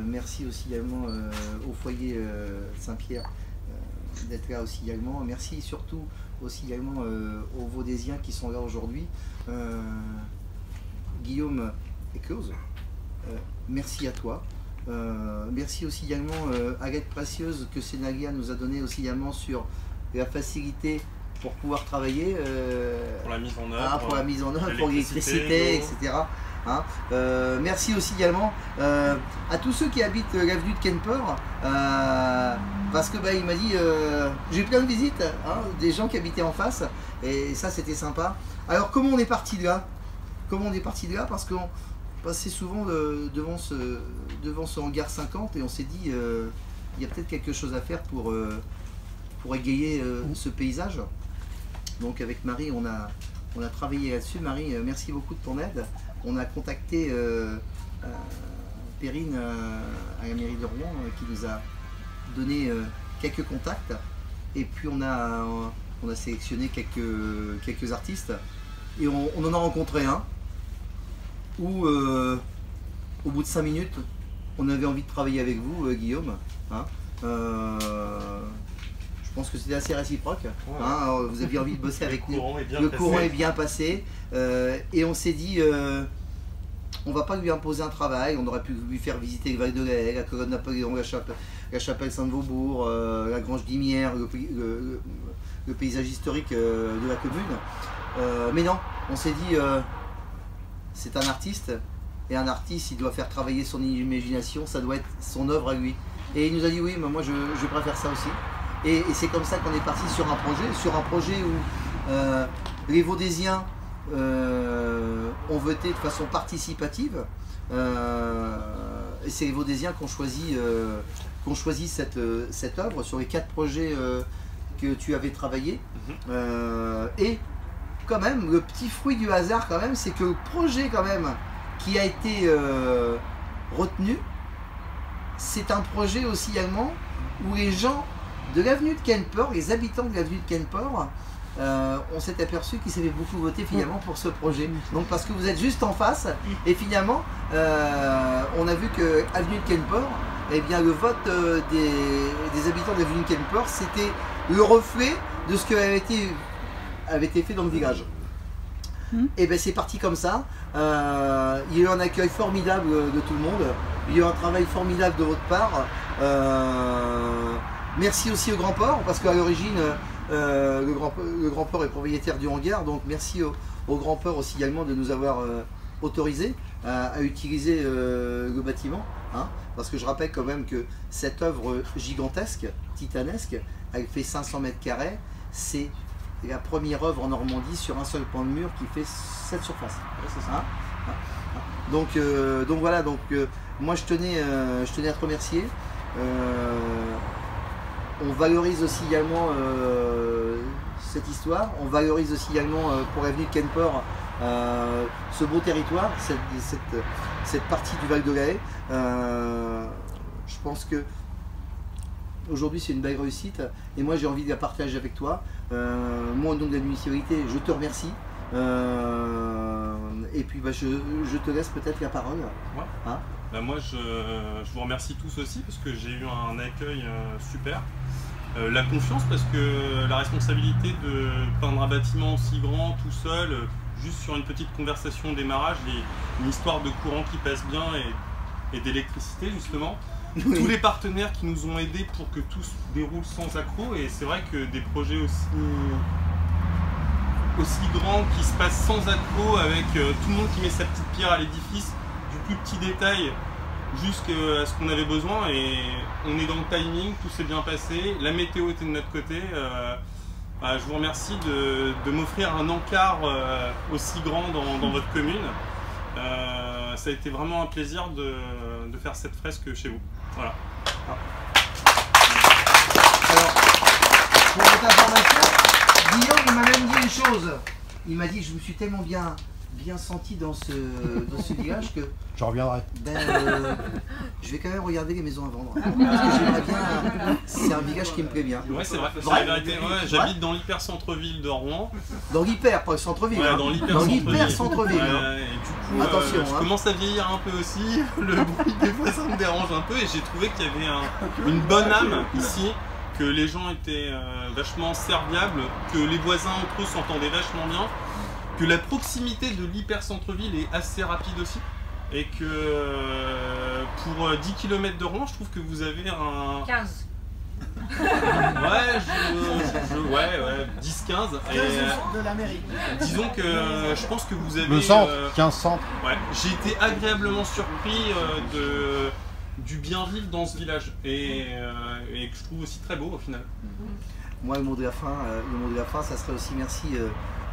Merci aussi également au foyer Saint-Pierre d'être là aussi également. Merci surtout aussi également aux Vaudésiens qui sont là aujourd'hui. Guillaume et Claude, merci à toi. Merci aussi également à l'aide précieuse que Senalia nous a donné aussi également sur la facilité pour pouvoir travailler. Pour la mise en œuvre. Pour la mise en œuvre, pour l'électricité, etc. Hein. Merci aussi également à tous ceux qui habitent l'avenue de Quenport, parce que il m'a dit j'ai eu plein de visites, hein, des gens qui habitaient en face, et ça c'était sympa. Alors comment on est parti de là? Parce qu'on passait souvent devant ce hangar 50 et on s'est dit il y a peut-être quelque chose à faire pour égayer ce paysage. Donc avec Marie on a travaillé là-dessus. Marie, merci beaucoup de ton aide. On a contacté Perrine à la mairie de Rouen qui nous a donné quelques contacts. Et puis on a sélectionné quelques artistes. Et on en a rencontré un où au bout de 5 minutes, on avait envie de travailler avec vous, Guillaume. Hein. Je pense que c'était assez réciproque. Ouais. Hein, vous aviez envie de bosser avec nous. Le courant est bien passé. Et on s'est dit, on va pas lui imposer un travail. On aurait pu lui faire visiter le Val de Lay, la colonne Napoléon, la chapelle Sainte-Vaubourg, la Grange d'Imières, le paysage historique de la commune. Mais non, on s'est dit, c'est un artiste. Et un artiste, il doit faire travailler son imagination. Ça doit être son œuvre à lui. Et il nous a dit, oui, mais moi je préfère ça aussi. Et c'est comme ça qu'on est parti sur un projet où les Vaudésiens ont voté de façon participative. Et c'est les Vaudésiens qui ont choisi cette œuvre sur les 4 projets que tu avais travaillé. Et quand même, le petit fruit du hasard quand même, c'est que le projet quand même qui a été retenu, c'est un projet aussi allemand où les gens de l'avenue de Quenport, les habitants de l'avenue de Quenport, on s'est aperçu qu'ils avaient beaucoup voté finalement pour ce projet. Donc parce que vous êtes juste en face, et finalement, on a vu que avenue de Quenport, eh bien le vote des habitants de l'avenue de Quenport, c'était le reflet de ce qui avait été fait dans le village. Et bien c'est parti comme ça. Il y a eu un accueil formidable de tout le monde. Il y a eu un travail formidable de votre part. Merci aussi au Grand Port, parce qu'à l'origine, le Grand Port est propriétaire du hangar, donc merci au Grand Port aussi également de nous avoir autorisé à utiliser le bâtiment. Hein, parce que je rappelle quand même que cette œuvre gigantesque, titanesque, elle fait 500 mètres carrés, c'est la première œuvre en Normandie sur un seul pan de mur qui fait cette surface. C'est ça. Donc voilà, moi je tenais à te remercier. On valorise aussi également cette histoire, on valorise aussi également pour l'avenue de Quenport ce beau territoire, cette partie du Val de Lay. Je pense que aujourd'hui c'est une belle réussite et moi j'ai envie de la partager avec toi. Moi au nom de la municipalité, je te remercie. Et puis je te laisse peut-être la parole. Ouais. Hein, moi je vous remercie tous aussi parce que j'ai eu un accueil super. La confiance parce que la responsabilité de peindre un bâtiment aussi grand tout seul, juste sur une petite conversation au démarrage, une histoire de courant qui passe bien et d'électricité justement. Oui. Tous les partenaires qui nous ont aidés pour que tout se déroule sans accroc, et c'est vrai que des projets aussi grands qui se passent sans accroc avec tout le monde qui met sa petite pierre à l'édifice, du plus petit détail jusqu'à ce qu'on avait besoin, et on est dans le timing, tout s'est bien passé, la météo était de notre côté. Je vous remercie de m'offrir un encart aussi grand dans votre commune. Ça a été vraiment un plaisir de faire cette fresque chez vous. Voilà. Alors, pour votre information, Guillaume il m'a même dit une chose. Il m'a dit, je me suis tellement bien senti dans ce village que je reviendrai. Je je vais quand même regarder les maisons à vendre. Parce que j'aimerais bien, c'est un village qui me plaît bien. Ouais, c'est vrai, c'est la vérité. Ouais, j'habite dans l'hyper centre-ville de Rouen. Dans l'hyper, pas le centre-ville. Ouais, hein. dans l'hyper centre-ville. Et du coup, attention, je commence à vieillir un peu aussi. Le bruit des voisins me dérange un peu et j'ai trouvé qu'il y avait une bonne âme ici, que les gens étaient vachement serviables, que les voisins entre eux s'entendaient vachement bien, que la proximité de l'hyper centre-ville est assez rapide aussi. Et que pour 10 km de Rouen, je trouve que vous avez un... 15. Ouais, 10-15. de la mairie. Disons que je pense que vous avez... Le centre, 15 centres. Ouais, j'ai été agréablement surpris du bien vivre dans ce village et que je trouve aussi très beau au final. Moi, le mot de la fin, ça serait aussi merci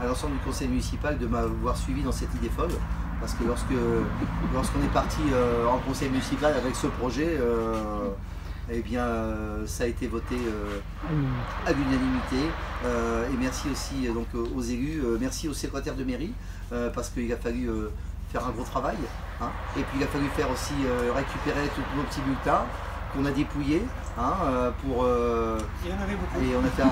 à l'ensemble du conseil municipal de m'avoir suivi dans cette idée folle. Parce que lorsqu'on est parti en conseil municipal avec ce projet, eh bien, ça a été voté à l'unanimité. Et merci aussi donc, aux élus, merci aux secrétaires de mairie, parce qu'il a fallu faire un gros travail. Hein. Et puis il a fallu faire aussi récupérer tous nos petits bulletins qu'on a dépouillés pour, Il y en avait beaucoup. et on a fait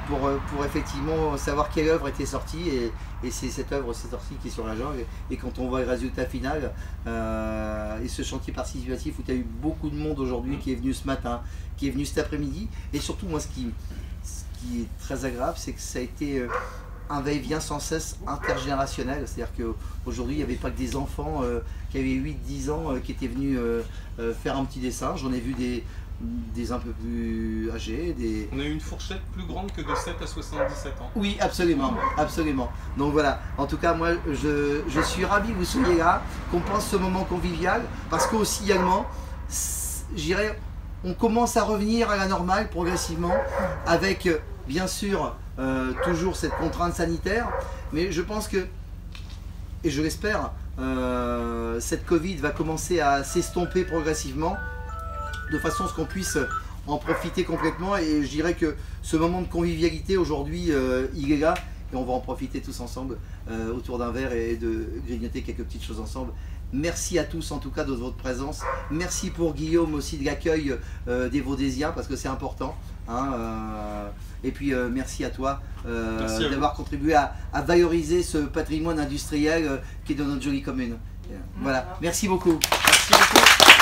pour effectivement savoir quelle œuvre était sortie et c'est cette œuvre c'est sortie qui est sur la jungle et quand on voit le résultat final et ce chantier participatif où tu as eu beaucoup de monde aujourd'hui qui est venu ce matin, qui est venu cet après-midi et surtout moi ce qui est très agréable c'est que ça a été un va-et-vient sans cesse intergénérationnel, c'est-à-dire qu'aujourd'hui il n'y avait pas que des enfants qui avaient 8-10 ans qui étaient venus faire un petit dessin, j'en ai vu des un peu plus âgés. On a eu une fourchette plus grande que de 7 à 77 ans. Oui, absolument, absolument. Donc voilà, en tout cas moi je suis ravi que vous soyez là, qu'on pense ce moment convivial, parce qu'aussi également, j'irais, on commence à revenir à la normale progressivement, avec bien sûr toujours cette contrainte sanitaire, mais je pense que, et je l'espère, cette Covid va commencer à s'estomper progressivement, de façon à ce qu'on puisse en profiter complètement et je dirais que ce moment de convivialité aujourd'hui il est là et on va en profiter tous ensemble autour d'un verre et de grignoter quelques petites choses ensemble. Merci à tous en tout cas de votre présence. Merci pour Guillaume aussi de l'accueil des Vaudésiens parce que c'est important. Hein, et puis merci à toi d'avoir contribué à valoriser ce patrimoine industriel qui est dans notre jolie commune. Voilà, merci beaucoup. Merci beaucoup.